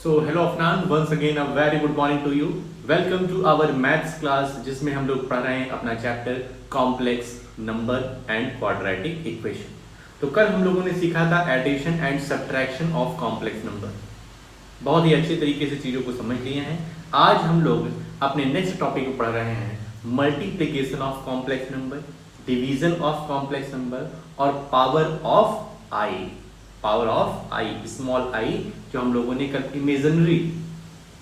So hello Afnan, once again a very good morning to you. Welcome to our maths class, जिसमें हम लोग पढ़ रहे हैं अपना chapter complex number and quadratic equation. तो कल हम लोगों ने सीखा था addition and subtraction of complex number. बहुत ही अच्छे तरीके से चीज़ों को समझ लिए हैं। आज हम लोग अपने नेक्स्ट टॉपिक को पढ़ रहे हैं multiplication of complex number, division of complex number और power of I. Power of I, small I, जो हम लोगों ने कल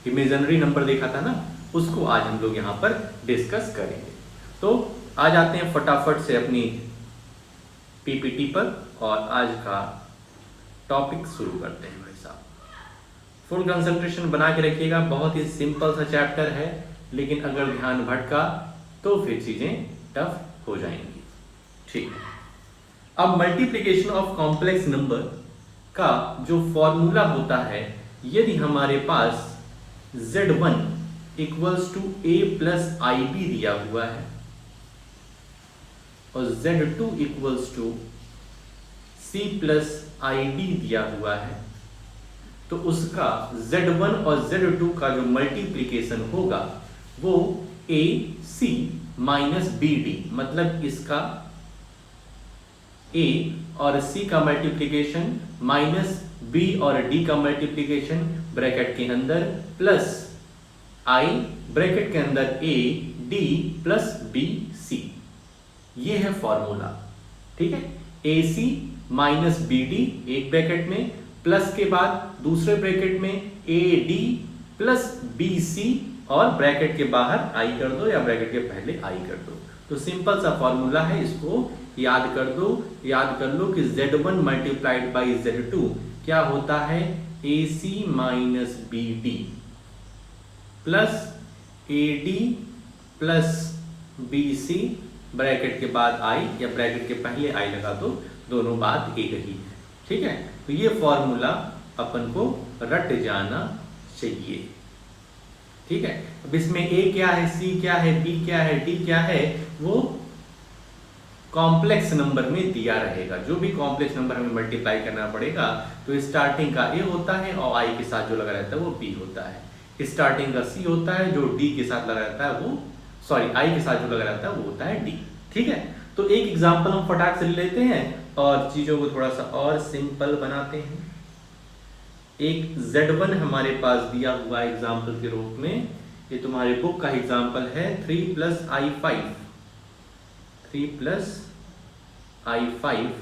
इमेजिनरी नंबर देखा था ना, उसको आज हम लोग यहाँ पर डिस्कस करेंगे। तो आ जाते हैं फटाफट से अपनी पीपीटी पर और आज का टॉपिक शुरू करते हैं। भाई साहब, फुल कंसंट्रेशन बना के रखिएगा। बहुत ही सिंपल सा चैप्टर है, लेकिन अगर ध्यान भटका तो फिर चीजें टफ हो जाएंगी। ठीक है, अब मल्टीप्लिकेशन ऑफ कॉम्प्लेक्स नंबर का जो फॉर्मूला होता है, यदि हमारे पास Z1 equals to a plus IB दिया हुआ है और Z2 equals to C plus ID दिया हुआ है, तो उसका Z1 और Z2 का जो मल्टीप्लिकेशन होगा वो AC माइनस BD, मतलब इसका A और C का मल्टीप्लिकेशन माइनस B और D का मल्टीप्लिकेशन ब्रैकेट के अंदर प्लस I ब्रैकेट के अंदर A D प्लस BC, ये है फॉर्मूला। ठीक है, AC माइनस BD एक ब्रैकेट में, प्लस के बाद दूसरे ब्रैकेट में AD प्लस BC और ब्रैकेट के बाहर I कर दो या ब्रैकेट के पहले I कर दो। तो सिंपल सा फॉर्मूला है, इसको याद कर दो। याद कर लो कि Z1 मल्टीप्लाइड बाई Z2 क्या होता है, AC minus BD plus AD plus BC, bracket के बाद I या ब्रैकेट के पहले I लगा दो, दोनों बात एक ही है। ठीक है, तो ये फॉर्मूला अपन को रट जाना चाहिए। ठीक है, अब इसमें A क्या है, C क्या है, B क्या है, D क्या है, वो कॉम्प्लेक्स नंबर में दिया रहेगा। जो भी कॉम्प्लेक्स नंबर हमें मल्टीप्लाई करना पड़ेगा तो स्टार्टिंग का A होता है और I के साथ जो लगा रहता है वो B होता है। स्टार्टिंग का C होता है, जो D के साथ लगा रहता है वो I के साथ जो लगा रहता है वो होता है D। ठीक है, तो एक एग्जांपल हम फटाक से लेते हैं और चीजों को थोड़ा सा और सिंपल बनाते हैं। एक Z1 हमारे पास दिया हुआ एग्जाम्पल के रूप में, ये तुम्हारे बुक का एग्जाम्पल है 3 प्लस I5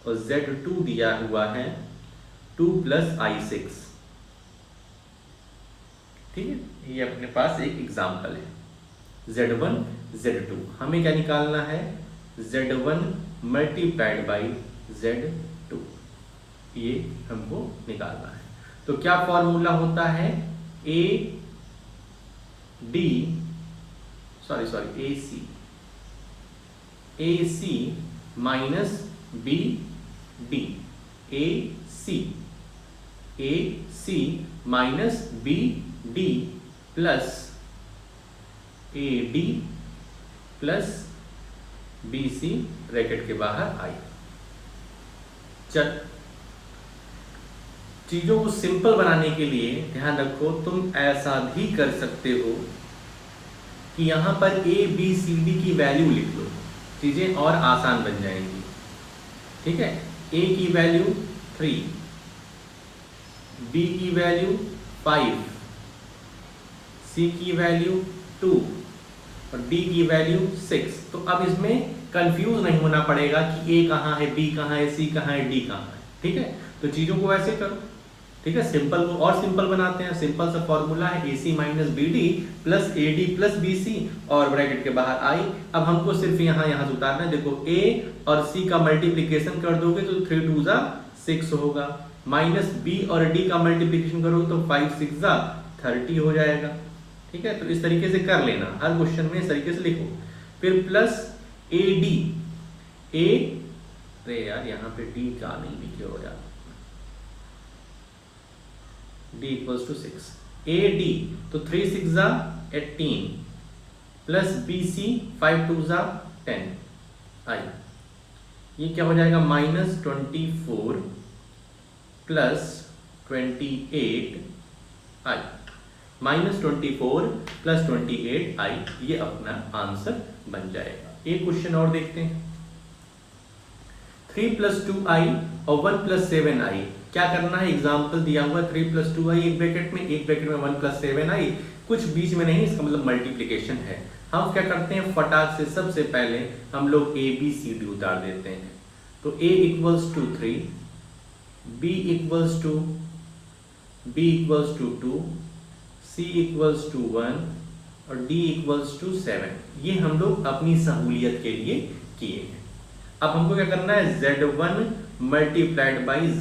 और Z2 दिया हुआ है 2 प्लस I6। ठीक है, ये अपने पास एक एग्जाम्पल है Z1 Z2। हमें क्या निकालना है, Z1 मल्टीप्लाइड बाई Z2, ये हमको निकालना है। तो क्या फॉर्मूला होता है, AC minus BD, AC minus BD plus AD plus BC bracket के बाहर I। चल, चीजों को सिंपल बनाने के लिए ध्यान रखो, तुम ऐसा भी कर सकते हो कि यहां पर ABCD की वैल्यू लिख लो, चीजें और आसान बन जाएंगी। ठीक है, A की वैल्यू 3, B की वैल्यू 5, C की वैल्यू 2 और D की वैल्यू 6। तो अब इसमें कंफ्यूज नहीं होना पड़ेगा कि A कहाँ है, B कहाँ है, C कहाँ है, D कहाँ है। ठीक है, तो चीजों को ऐसे करो। ठीक है, सिंपल को और सिंपल बनाते हैं। सिंपल सा फॉर्मूला है AC minus BD plus AD plus BC और ब्रैकेट के बाहर I। अब हमको सिर्फ यहाँ से उतारना है। देखो, A और C का मल्टीप्लिकेशन कर दोगे तो 3 2 6 होगा, माइनस B और D का मल्टीप्लिकेशन करोगे तो 5 6 30 हो जाएगा। ठीक है, तो इस तरीके से कर लेना, हर क्वेश्चन में इस तरीके से लिखो। फिर प्लस AD, अरे यार यहाँ पे D का नहीं लिखे हो यार, D equals to 6, AD तो 3 6 18 प्लस BC 5 2 10 I, ये क्या हो जाएगा, -24 प्लस 28 आई, -24 + 28 आई, ये अपना आंसर बन जाएगा। एक क्वेश्चन और देखते हैं। 3 + 2i और 1 + 7i, क्या करना है? एग्जाम्पल दिया हुआ 3 + 2i एक ब्रैकेट में 1 + 7i, कुछ बीच में नहीं, इसका मतलब मल्टीप्लिकेशन है। हम क्या करते हैं, फटाक से सबसे पहले हम लोग ABCD उतार देते हैं। तो A = 3, B = 2, B = 2, C = 1 और D = 7। ये हम लोग अपनी सहूलियत के लिए किए हैं। अब हमको क्या करना है, Z1 ×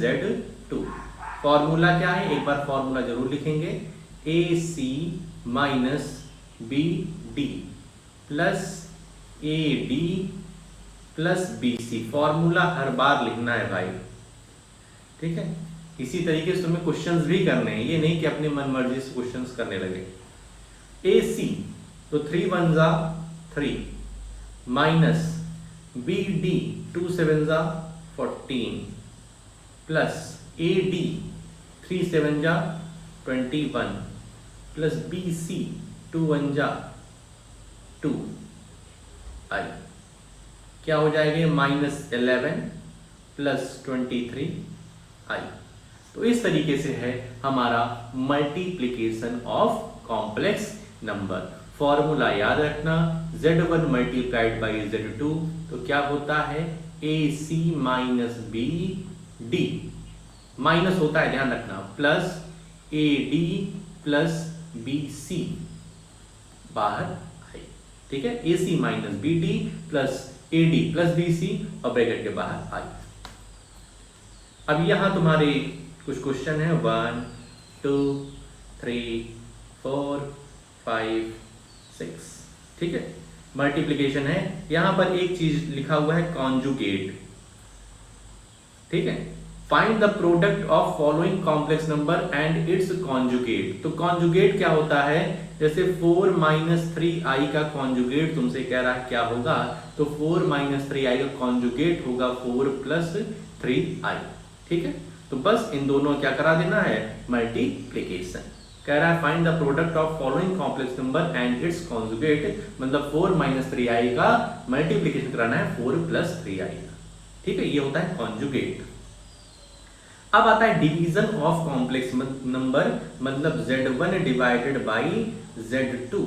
Z2। फॉर्मूला क्या है, एक बार फॉर्मूला जरूर लिखेंगे। AC - BD + AD + BC। Formula हर बार लिखना है भाई, ठीक है। इसी तरीके से तुम्हें क्वेश्चंस भी करने हैं, ये नहीं कि अपनी मनमर्जी से क्वेश्चंस करने लगे। AC तो 3 × 1 = 3 minus BD 2 × 7 = 14 plus AD 3 × 7 = 21 plus BC 2 × 1 = 2 आई, क्या हो जाएगा, -11 + 23 आई। तो इस तरीके से है हमारा multiplication of complex number. Formula याद रखना, Z1 × Z2 तो क्या होता है, AC - BD, माइनस होता है ध्यान रखना, प्लस AD + BC बाहर आई, ठीक है। AC - BD + AD + BC और ब्रैकेट के बाहर आई। अब यहां तुम्हारे कुछ क्वेश्चन है, 1 2 3 4 5 6, ठीक है, मल्टीप्लिकेशन है। यहां पर एक चीज लिखा हुआ है, कॉन्जुगेट, ठीक है। Find the product of following complex number and it's conjugate. तो कॉन्जुगेट क्या होता है, जैसे 4 - 3i का कॉन्जुगेट तुमसे कह रहा है क्या होगा, तो 4 - 3i का कॉन्जुगेट होगा 4 + 3i, ठीक है। तो बस इन दोनों क्या करा देना है, मल्टीप्लिकेशन। कह रहा है find the product of following complex number and it's conjugate, मतलब 4 - 3i का मल्टीप्लिकेशन कराना है 4 + 3i का, ठीक है। ये होता है कॉन्जुगेट। अब आता है डिवीजन ऑफ कॉम्प्लेक्स नंबर, मतलब Z1 / Z2।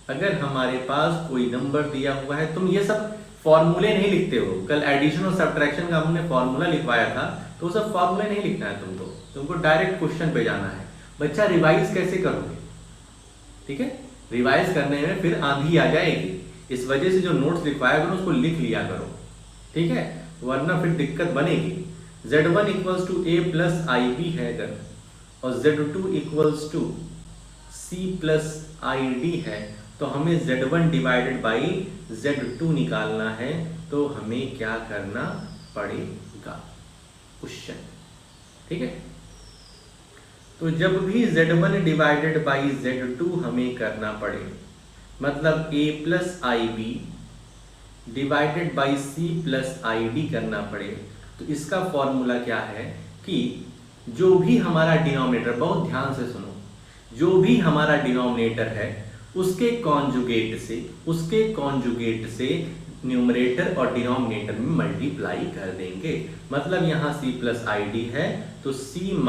अगर हमारे पास कोई नंबर दिया हुआ है, तुम ये सब फॉर्मूले नहीं लिखते हो, कल एडिशन और सब्ट्रैक्शन का हमने फॉर्मूला लिखवाया था, तो वो सब फॉर्मूले नहीं लिखना है तुमको डायरेक्ट क्वेश्चन पे जाना है। बच्चा रिवाइज कैसे करोगे, ठीक है, रिवाइज करने में फिर आंधी आ जाएगी, इस वजह से जो नोट्स लिखवाया करो उसको लिख लिया करो, ठीक है, वरना फिर दिक्कत बनेगी। Z1 = A + IB है अगर, और Z2 = C + ID है, तो हमें Z1 / Z2 निकालना है, तो हमें क्या करना पड़ेगा, क्वेश्चन, ठीक है। तो जब भी Z1 / Z2 हमें करना पड़े, मतलब A + IB / C + ID करना पड़े, तो इसका फॉर्मूला क्या है कि जो भी हमारा डिनोमिनेटर, बहुत ध्यान से सुनो, जो भी हमारा डिनोमिनेटर है उसके कॉन्जुगेट से न्यूमरेटर और डिनोमिनेटर में मल्टीप्लाई कर देंगे। मतलब यहाँ C + ID है तो C -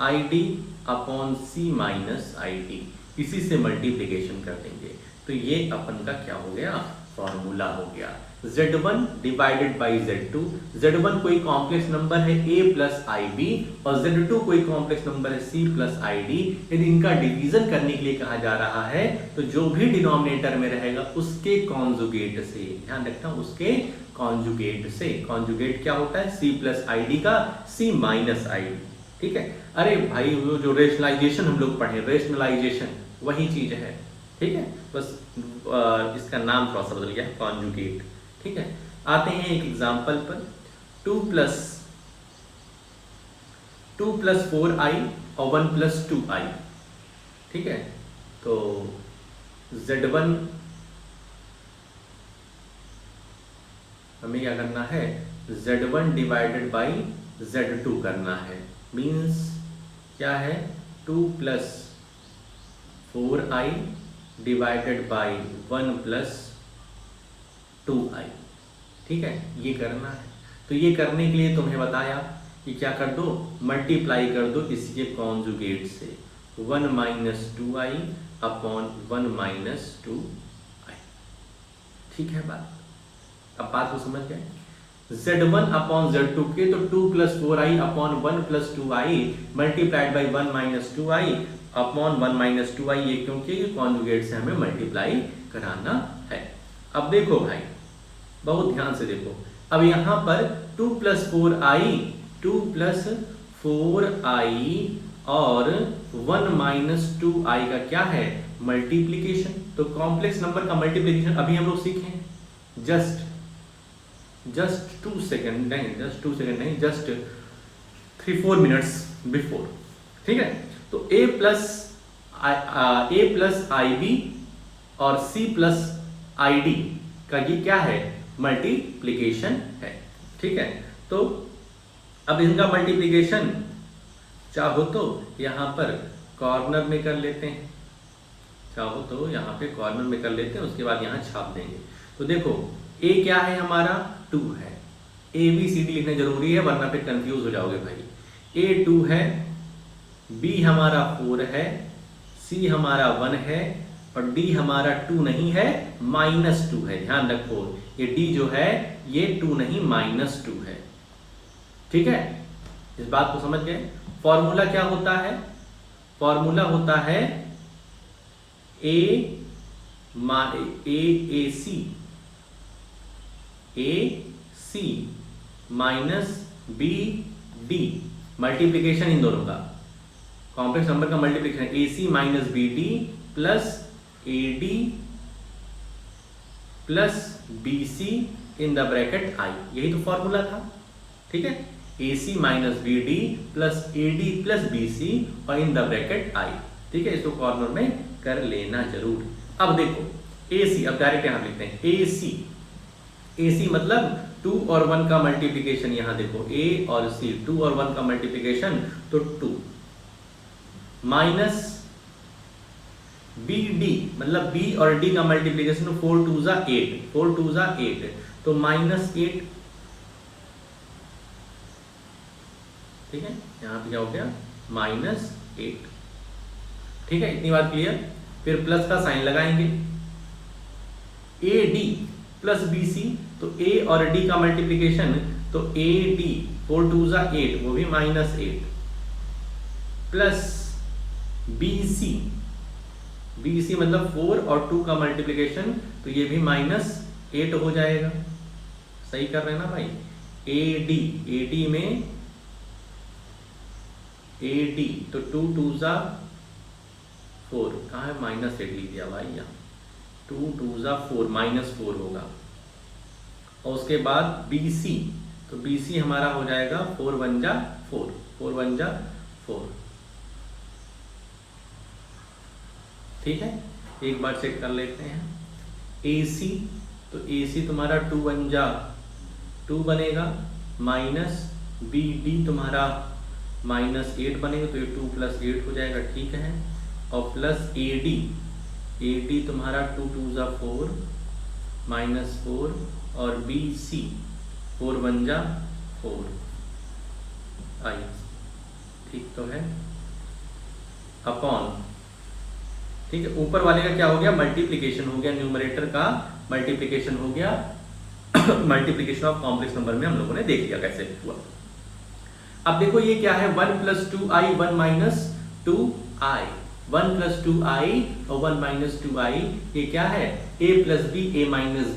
ID upon C - ID, इसी से मल्टीप्लिकेशन कर देंगे। तो ये अपन का क्या हो गया, फॉर्मूला हो गया। Z1 / Z2, Z1 कोई कॉम्प्लेक्स नंबर है A + IB और Z2 कोई कॉम्प्लेक्स नंबर है C + ID। यदि इनका डिवीजन करने के लिए कहा जा रहा है तो जो भी डिनोमिनेटर में रहेगा उसके कॉन्जुगेट से, ध्यान रखना, उसके कॉन्जुगेट से। कॉन्जुगेट क्या होता है, C + ID का C - ID, ठीक है। अरे भाई वो जो रेशनलाइजेशन हम लोग पढ़े, रेशनलाइजेशन वही चीज है, ठीक है, बस इसका नाम थोड़ा सा बदल गया, कॉन्जुगेट, ठीक है। आते हैं एक एग्जांपल पर, 2 + 4i और 1 + 2i, ठीक है। तो Z1 हमें क्या करना है, Z1 / Z2 करना है, मीन्स क्या है, 2+4i डिवाइडेड बाई 1+2i। ठीक है, ये करना है। तो ये करने के लिए तुम्हें बताया कि क्या कर दो, मल्टीप्लाई कर दो इसके कॉन्जुगेट से, 1 - 2i अपॉन 1 - 2i। ठीक है बात, अब बात को समझ गए। Z1 अपॉन Z2 के तो 2+4i upon 1+2i multiplied by 1 - 2i upon 1 - 2i, ये क्योंकि कॉन्जुगेट से हमें मल्टीप्लाई कराना है। अब देखो भाई, बहुत ध्यान से देखो, अब यहाँ पर 2+4i और 1 - 2i का क्या है, मल्टीप्लीकेशन। तो कॉम्प्लेक्स नंबर का मल्टीप्लीकेशन अभी हम लोग सीखे, जस्ट 2 सेकेंड नहीं, जस्ट 3-4 मिनट्स बिफोर। ठीक है, तो a प्लस IB और C प्लस ID का ये क्या है, मल्टीप्लीकेशन है। ठीक है, तो अब इनका मल्टीप्लीकेशन चाहो तो यहाँ पर कॉर्नर में कर लेते हैं, चाहो तो यहाँ पे कॉर्नर में कर लेते हैं, उसके बाद यहाँ छाप देंगे। तो देखो a क्या है हमारा, 2 है। ABCD लिखना जरूरी है वरना फिर कंफ्यूज हो जाओगे भाई। a 2 है, b हमारा 4 है, c हमारा 1 है और d हमारा 2 नहीं है, -2 है। ध्यान रखो, ये d जो है ये 2 नहीं -2 है। ठीक है, इस बात को समझ गए। फॉर्मूला क्या होता है, फॉर्मूला होता है AC माइनस BD, मल्टीप्लीकेशन इन दोनों का, कॉम्प्लेक्स नंबर का multiplication, AC minus BD plus AD plus BC in the bracket I, यही तो फॉर्मूला था। ठीक है, AC minus BD plus AD plus BC और इन द ब्रैकेट I। ठीक है, इसको कॉर्नर में कर लेना जरूर। अब देखो AC, अब डायरेक्ट यहां लिखते हैं AC मतलब 2 और 1 का मल्टीप्लीकेशन। यहां देखो A और C, 2 और 1 का मल्टीप्लीकेशन तो 2 माइनस BD मतलब B और D का मल्टीप्लीकेशन 4 2 जा 8, 4 2 जा 8 तो -8। ठीक है, यहां पे क्या हो गया, -8। ठीक है, इतनी बात क्लियर। फिर प्लस का साइन लगाएंगे, AD प्लस BC, तो A और D का मल्टीप्लीकेशन तो AD 4 2 जा 8 वो भी -8 प्लस BC मतलब 4 और 2 का मल्टीप्लीकेशन तो ये भी -8 हो जाएगा। सही कर रहे हैं ना भाई। AD में AD तो 2 2 जा 4, कहाँ है, -8 लिख दिया भाई यहाँ, 2 2 जा 4 -4 होगा। और उसके बाद BC, तो BC हमारा हो जाएगा 4 1 जा 4, 4 1 जा 4। ठीक है, एक बार चेक कर लेते हैं। AC, तो AC तुम्हारा 2 1 जा 2 बनेगा, माइनस BD तुम्हारा -8 बनेगा, तो ये 2 + 8 हो जाएगा। ठीक है, और प्लस AD तुम्हारा 2 2 जा 4 -4 और BC 4 1 जा 4 आई। ठीक तो है, अपॉन। ठीक है, ऊपर वाले का क्या हो गया, मल्टीप्लीकेशन हो गया, न्यूमरेटर का मल्टीप्लीकेशन हो गया। मल्टीप्लीकेशन ऑफ कॉम्प्लेक्स नंबर में हम लोगों ने देख लिया कैसे हुआ। अब देखो ये क्या है, 1 + 2i 1 - 2i, 1 + 2i और 1 - 2i, ये क्या है, a + b a -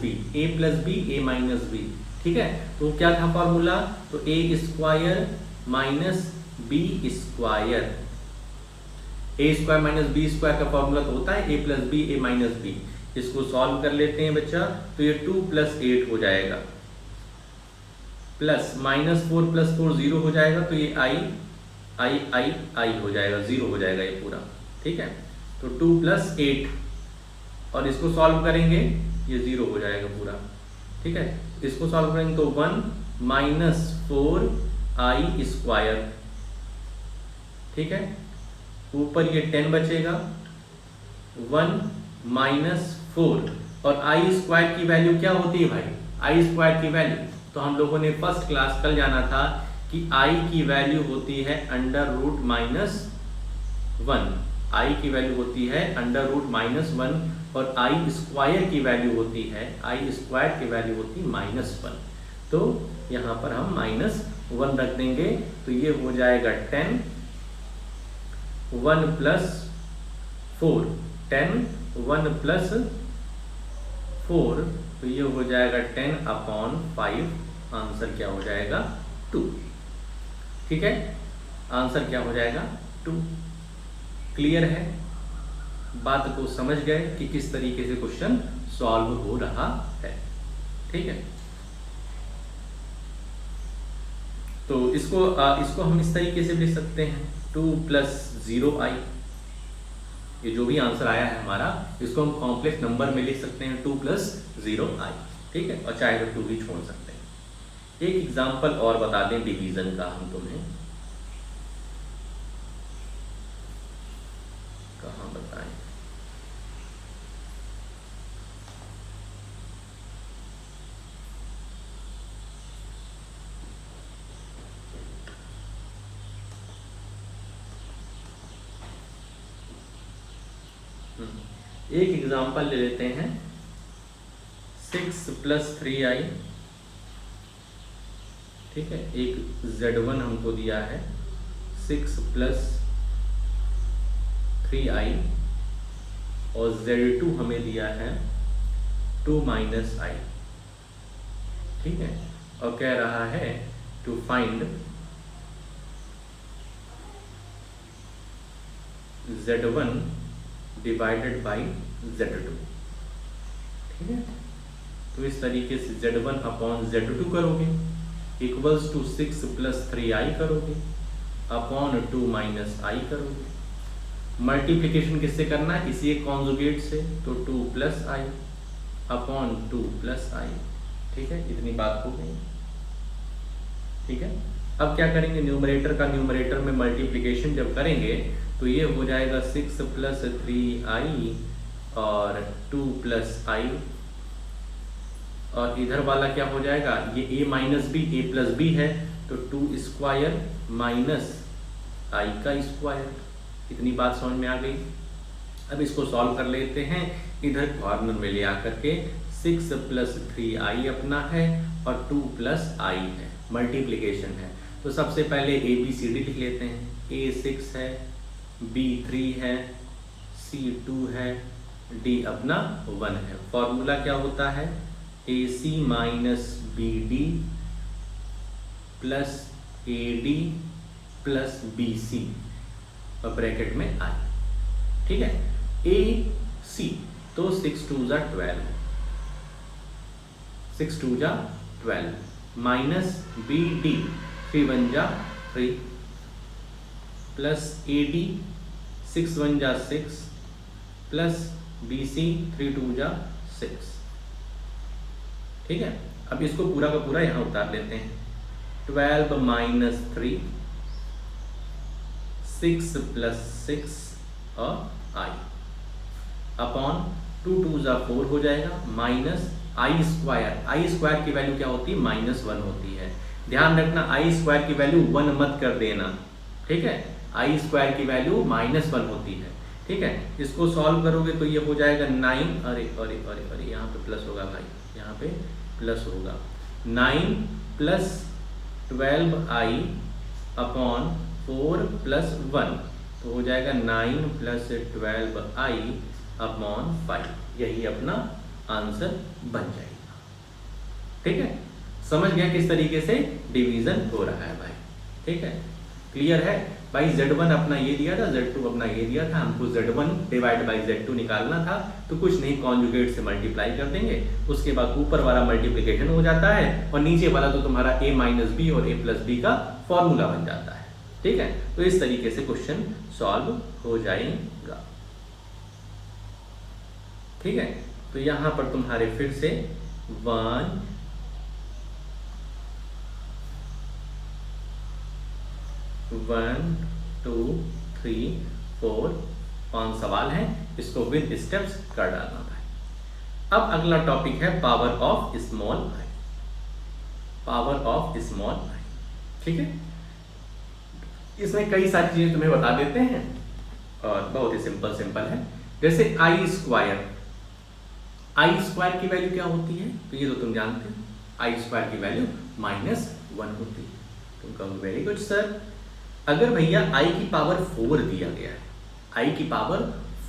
b, a + b a - b। ठीक है, तो क्या था फॉर्मूला, तो a² - b², a² - b² का फॉर्मूला तो होता है a + b a - b। इसको सॉल्व कर लेते हैं बच्चा, तो ये 2 + 8 हो जाएगा, प्लस -4 + 4 0 हो जाएगा, तो ये i हो जाएगा, 0 हो जाएगा ये पूरा। ठीक है, तो 2 + 8 और इसको सॉल्व करेंगे ये 0 हो जाएगा पूरा। ठीक है, इसको सॉल्व करेंगे तो 1 - 4i²। ठीक है, ऊपर ये 10 बचेगा, 1 माइनस 4, और आई स्क्वायर की वैल्यू क्या होती है भाई? आई स्क्वायर की वैल्यू तो हम लोगों ने फर्स्ट क्लास कल जाना था कि आई की वैल्यू होती है अंडर रूट माइनस 1, आई की वैल्यू होती है अंडर रूट माइनस 1, और आई स्क्वायर की वैल्यू होती है, आई स्क्वायर की वैल्यू होती है -1। तो यहाँ पर हम -1 रख देंगे, तो ये हो जाएगा 10, 1 प्लस 4, 10, 1 प्लस 4, तो ये हो जाएगा 10/5, आंसर क्या हो जाएगा? 2। ठीक है, आंसर क्या हो जाएगा? 2। क्लियर है? बात को समझ गए कि किस तरीके से क्वेश्चन सॉल्व हो रहा है। ठीक है, तो इसको हम इस तरीके से लिख सकते हैं, 2 + 0i। ये जो भी आंसर आया है हमारा, इसको हम कॉम्प्लेक्स नंबर में लिख सकते हैं, 2 + 0i। ठीक है, और चाहे तो 2 भी छोड़ सकते हैं। एक एग्जांपल और बता दें डिवीजन का हम तुम्हें, कहाँ बताएं? एक एग्जांपल ले लेते हैं, 6 + 3i। ठीक है, एक z1 हमको दिया है, 6 + 3i, और z2 हमें दिया है 2 - i। ठीक है, और कह रहा है to find z1 divided by z2। ठीक है, तो इस तरीके से z1/z2 करोगे, इक्वल्स टू 6 + 3i करोगे, अपॉन 2 - i करोगे। मल्टीप्लिकेशन किससे करना है? इसी एक कॉन्जुगेट से, तो 2 + i अपॉन 2 + i। ठीक है, इतनी बात हो गई। ठीक है, अब क्या करेंगे? न्यूमरेटर का न्यूमरेटर में मल्टीप्लिकेशन जब करेंगे तो ये हो जाएगा 6 + 3i और 2 + i, और इधर वाला क्या हो जाएगा? ये a - b, a + b है, तो 2 स्क्वायर माइनस i का स्क्वायर। इतनी बात समझ में आ गई। अब इसको सॉल्व कर लेते हैं, इधर कॉर्नर में ले आकर के 6 + 3i अपना है और 2 + i है, मल्टीप्लिकेशन है। तो सबसे पहले a b c d लिख लेते हैं, a 6 है, b 3 है, c 2 है, d अपना 1 है। फॉर्मूला क्या होता है? ac - bd + ad + bc, और ब्रैकेट में i। ठीक है, ac तो 6 2 = 12, 6 2 = 12, minus bd 3 1 = 3, plus ad 6 1 = 6, plus bc 3 2 = 6। ठीक है, अब इसको पूरा का पूरा यहाँ उतार लेते हैं, 12 - 3, 6 + 6 और i, अपॉन 2 2 = 4 हो जाएगा, माइनस आई स्क्वायर की वैल्यू क्या होती है? -1 होती है। ध्यान रखना, आई स्क्वायर की वैल्यू 1 मत कर देना। ठीक है, आई स्क्वायर की वैल्यू -1 होती है। ठीक है, इसको सॉल्व करोगे तो ये हो जाएगा 9, अरे अरे अरे अरे, यहाँ पे प्लस होगा भाई, यहाँ पे प्लस होगा, 9 + 12i अपॉन 4 + 1, तो हो जाएगा 9 + 12i अपॉन 5। यही अपना आंसर बन जाएगा। ठीक है, समझ गया किस तरीके से डिवीजन हो रहा है भाई? ठीक है, क्लियर है भाई? Z1 अपना ये दिया था, Z2 अपना ये दिया था, हमको Z1 डिवाइड बाई Z2 निकालना था, तो कुछ नहीं, कॉन्जुगेट से मल्टीप्लाई कर देंगे, उसके बाद ऊपर वाला मल्टीप्लिकेशन हो जाता है और नीचे वाला तो तुम्हारा a - b और a + b का फॉर्मूला बन जाता है। ठीक है, तो इस तरीके से क्वेश्चन सॉल्व हो जाएगा। ठीक है, तो यहां पर तुम्हारे फिर से 1 2 3 4 5 सवाल हैं, इसको विद स्टेप्स कर डालना भाई। अब अगला टॉपिक है power of small I. Power of small I, ठीक है। इसमें कई सारी चीजें तुम्हें बता देते हैं और बहुत ही सिंपल है। जैसे आई स्क्वायर की वैल्यू क्या होती है, तो ये तो तुम जानते हो, आई स्क्वायर की वैल्यू -1 होती है। तुम कहोगे वेरी गुड सर, अगर भैया आई की पावर 4 दिया गया है, आई की पावर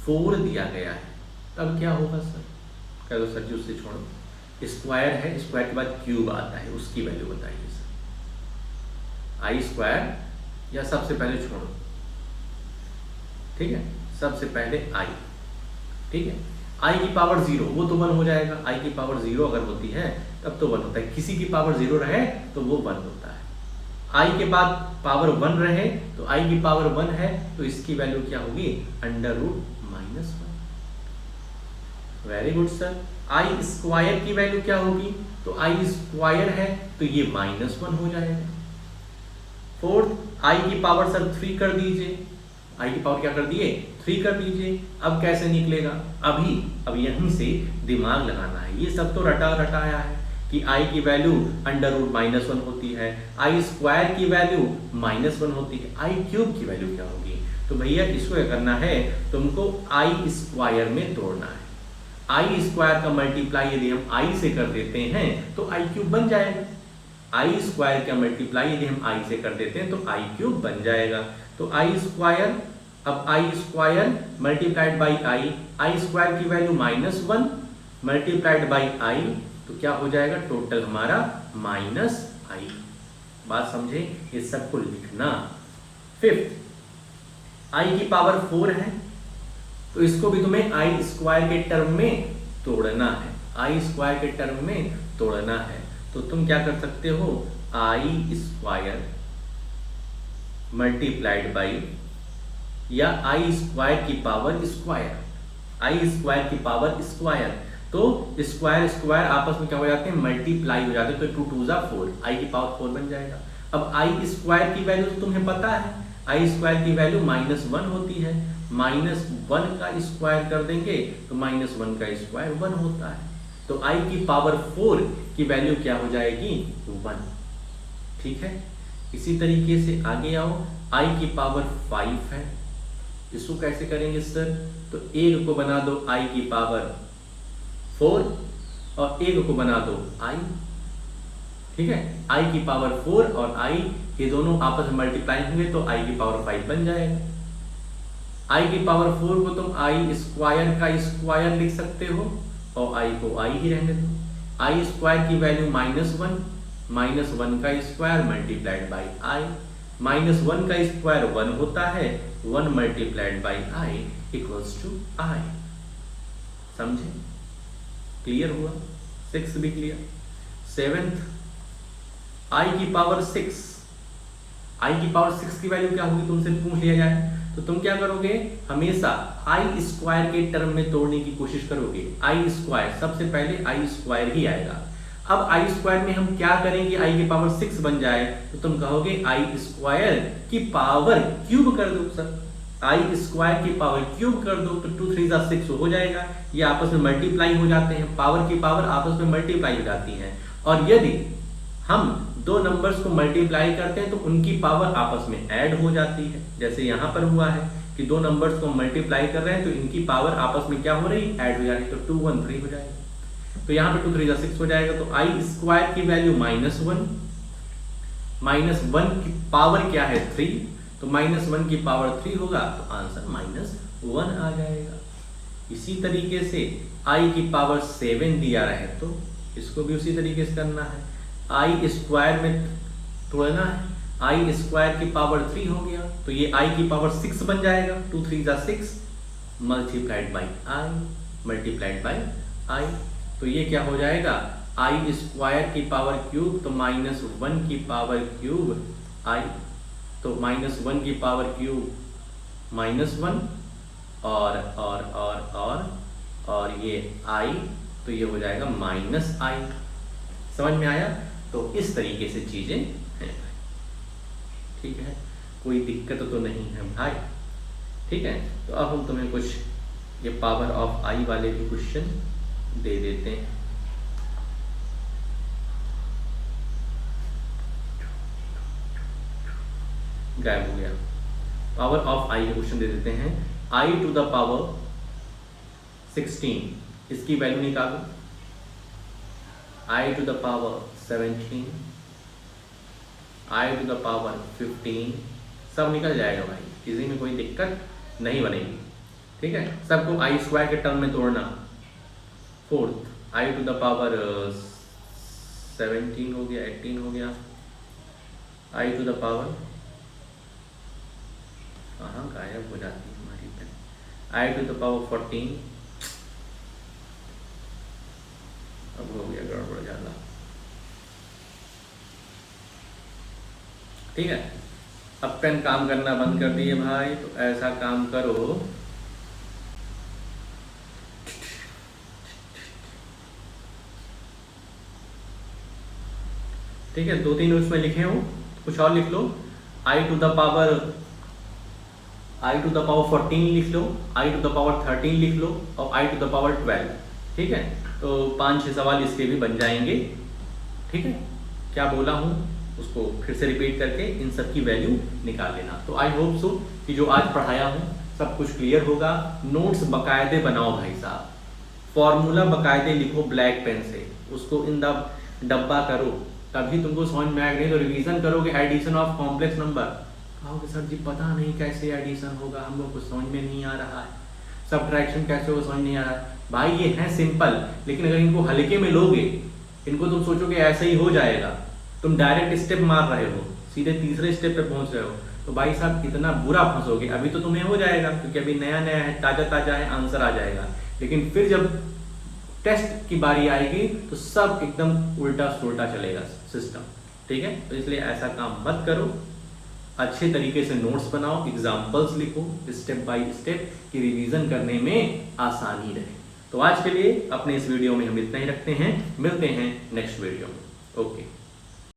4 दिया गया है, तब क्या होगा सर? कह दो सर जी उससे छोड़ो, स्क्वायर है, स्क्वायर के बाद क्यूब आता है, उसकी वैल्यू बताइए सर। आई स्क्वायर या सबसे पहले छोड़ो, ठीक है, सबसे पहले आई, ठीक है। आई की पावर 0 वो तो 1 हो जाएगा, आई की पावर 0 अगर होती है तब तो 1 होता है, किसी की पावर 0 रहे तो वो 1 होता है। आई के बाद पावर 1 रहे तो आई की पावर 1 है तो इसकी वैल्यू क्या होगी, √-1। Very good sir. I square की वैल्यू क्या होगी, तो आई स्क्वायर है तो ये -1 हो जाएगा। फोर्थ, आई की पावर सर 3 कर दीजिए, आई की पावर क्या कर दिए, 3 कर दीजिए। अब कैसे निकलेगा, अब यहीं से दिमाग लगाना है, ये सब तो रटाया है कि आई की वैल्यू √-1 होती है, आई स्क्वायर की वैल्यू -1 होती है, आई क्यूब की वैल्यू क्या होगी। तो भैया इसको क्या करना है, तुमको आई स्क्वायर में तोड़ना है। आई स्क्वायर का मल्टीप्लाई यदि हम आई से कर देते हैं तो आई क्यूब बन जाएगा, आई स्क्वायर का मल्टीप्लाई यदि हम आई से कर देते हैं तो आई क्यूब बन जाएगा। तो आई स्क्वायर, अब I square multiplied by I square की वैल्यू -1 मल्टीप्लाइड बाई आई, तो क्या हो जाएगा, टोटल हमारा -i। बात समझे, ये सबको लिखना। फिफ्थ, आई की पावर 4 है तो इसको भी तुम्हें आई स्क्वायर के टर्म में तोड़ना है, आई स्क्वायर के टर्म में तोड़ना है। तो तुम क्या कर सकते हो, आई स्क्वायर मल्टीप्लाइड बाई, या आई स्क्वायर की पावर स्क्वायर, आई स्क्वायर की पावर स्क्वायर, तो स्क्वायर स्क्वायर आपस में क्या हो जाते हैं, मल्टीप्लाई हो जाते हैं, तो 2 2 जा 4, आई की पावर 4 बन जाएगा। अब आई स्क्वायर की वैल्यू तो तुम्हें पता है, आई स्क्वायर की वैल्यू -1 होती है, -1 का स्क्वायर कर देंगे तो -1 का स्क्वायर 1 होता है। तो आई की पावर 4 की वैल्यू क्या हो जाएगी, 1, ठीक है। इसी तरीके से आगे आओ, आई की पावर 5 है, इसको कैसे करेंगे सर, तो एक को बना दो आई की पावर 4 और एक को बना दो आई, ठीक है। आई की पावर 4 और आई ये दोनों आपस में मल्टीप्लाई होंगे तो आई की पावर 5 बन जाएगा। आई की पावर 4 को तुम आई स्क्वायर का स्क्वायर लिख सकते हो और आई को आई ही रहने दो। आई स्क्वायर की वैल्यू -1 का स्क्वायर मल्टीप्लाइड बाई आई, -1 का स्क्वायर 1 होता है, 1 multiplied by I equals to I. समझे, क्लियर हुआ? 6 भी क्लियर। 7th, आई की पावर 6, आई की पावर 6 की वैल्यू क्या होगी तुमसे पूछ लिया जाए तो तुम क्या करोगे, हमेशा आई स्क्वायर के टर्म में तोड़ने की कोशिश करोगे। आई स्क्वायर, सबसे पहले आई स्क्वायर ही आएगा। अब आई स्क्वायर में हम क्या करेंगे, आई की पावर 6 बन जाए तो तुम कहोगे आई स्क्वायर की पावर क्यूब कर दो सर, आई स्क्वायर की पावर क्यूब कर दो तो 2 3 जा 6 हो जाएगा। ये आपस में मल्टीप्लाई हो जाते हैं, पावर की पावर आपस में मल्टीप्लाई हो जाती है। और यदि हम दो नंबर्स को मल्टीप्लाई करते हैं तो उनकी पावर आपस में ऐड हो जाती है, जैसे यहाँ पर हुआ है कि दो नंबर्स को मल्टीप्लाई कर रहे हैं तो इनकी पावर आपस में क्या हो रही है, ऐड हो जा रही है, तो 2 1 3 हो जाएगा। तो यहाँ पे 2 3 जा 6 हो जाएगा। तो आई स्क्वायर की वैल्यू -1 की पावर क्या है 3, तो -1 की पावर 3 होगा तो आंसर -1 आ जाएगा। इसी तरीके से आई की पावर 7 दिया रहे तो इसको भी उसी तरीके से करना है, आई स्क्वायर में तोड़ना है, आई स्क्वायर की पावर 3 हो गया तो ये आई की पावर 6 बन जाएगा, 2 3 जा 6 मल्टीप्लाइड बाई आई, तो ये क्या हो जाएगा, आई स्क्वायर की पावर क्यूब तो -1 की पावर क्यूब आई, तो -1 की पावर क्यूब -1 और ये आई, तो ये हो जाएगा -i। समझ में आया? तो इस तरीके से चीजें हैं, ठीक है, कोई दिक्कत तो नहीं है भाई, ठीक है, तो अब हम तुम्हें कुछ ये पावर ऑफ आई वाले भी क्वेश्चन दे देते हैं। गायब हो गया। पावर ऑफ आई के क्वेश्चन दे देते हैं। आई टू द पावर 16, इसकी वैल्यू निकालो। I to the power 17, I to the power 15, सब निकल जाएगा भाई, किसी में कोई दिक्कत नहीं बनेगी। ठीक है, सबको आई स्क्वायर के टर्म में तोड़ना। Fourth I to the power 17 हो गया, 18 हो गया। आई टू द पावर, हाँ गायब हो जाती है हमारी pen. I to the power 14, अब हो गया गड़बड़ ज़्यादा। ठीक है, अब पेन काम करना बंद कर दिए भाई, तो ऐसा काम करो, ठीक है, 2-3 उसमें लिखे हो, कुछ और लिख लो। आई टू द पावर 14 लिख लो, आई टू द पावर 13 लिख लो, और आई टू द पावर 12। ठीक है, तो 5-6 सवाल इसके भी बन जाएंगे। ठीक है, क्या बोला हूँ उसको फिर से रिपीट करके इन सब की वैल्यू निकाल लेना। तो आई होप सो कि जो आज पढ़ाया हूँ सब कुछ क्लियर होगा। नोट्स बकायदे बनाओ भाई साहब, फॉर्मूला बकायदे लिखो ब्लैक पेन से, उसको इन द डब्बा करो, तभी तुमको समझ में आएगा। नहीं तो रिवीजन करोगे एडिशन ऑफ कॉम्प्लेक्स नंबर, कहोगे सर जी पता नहीं कैसे एडिशन होगा, हम लोग को समझ में नहीं आ रहा है, सब्ट्रैक्शन कैसे होगा समझ नहीं आ रहा है। भाई ये है सिंपल, लेकिन अगर इनको हल्के में लोगे, इनको तुम सोचोगे ऐसे ही हो जाएगा, तुम डायरेक्ट स्टेप मार रहे हो, सीधे तीसरे स्टेप पे पहुंच रहे हो, तो भाई साहब इतना बुरा फंसोगे। अभी तो तुम्हें हो जाएगा क्योंकि अभी नया नया है, ताज़ा ताज़ा है, आंसर आ जाएगा, लेकिन फिर जब टेस्ट की बारी आएगी तो सब एकदम उल्टा सुल्टा चलेगा सिस्टम। ठीक है, तो इसलिए ऐसा काम मत करो, अच्छे तरीके से नोट्स बनाओ, एग्जाम्पल्स लिखो स्टेप बाय स्टेप, कि रिवीजन करने में आसानी रहे। तो आज के लिए अपने इस वीडियो में हम इतना ही रखते हैं, मिलते हैं नेक्स्ट वीडियो में। ओके।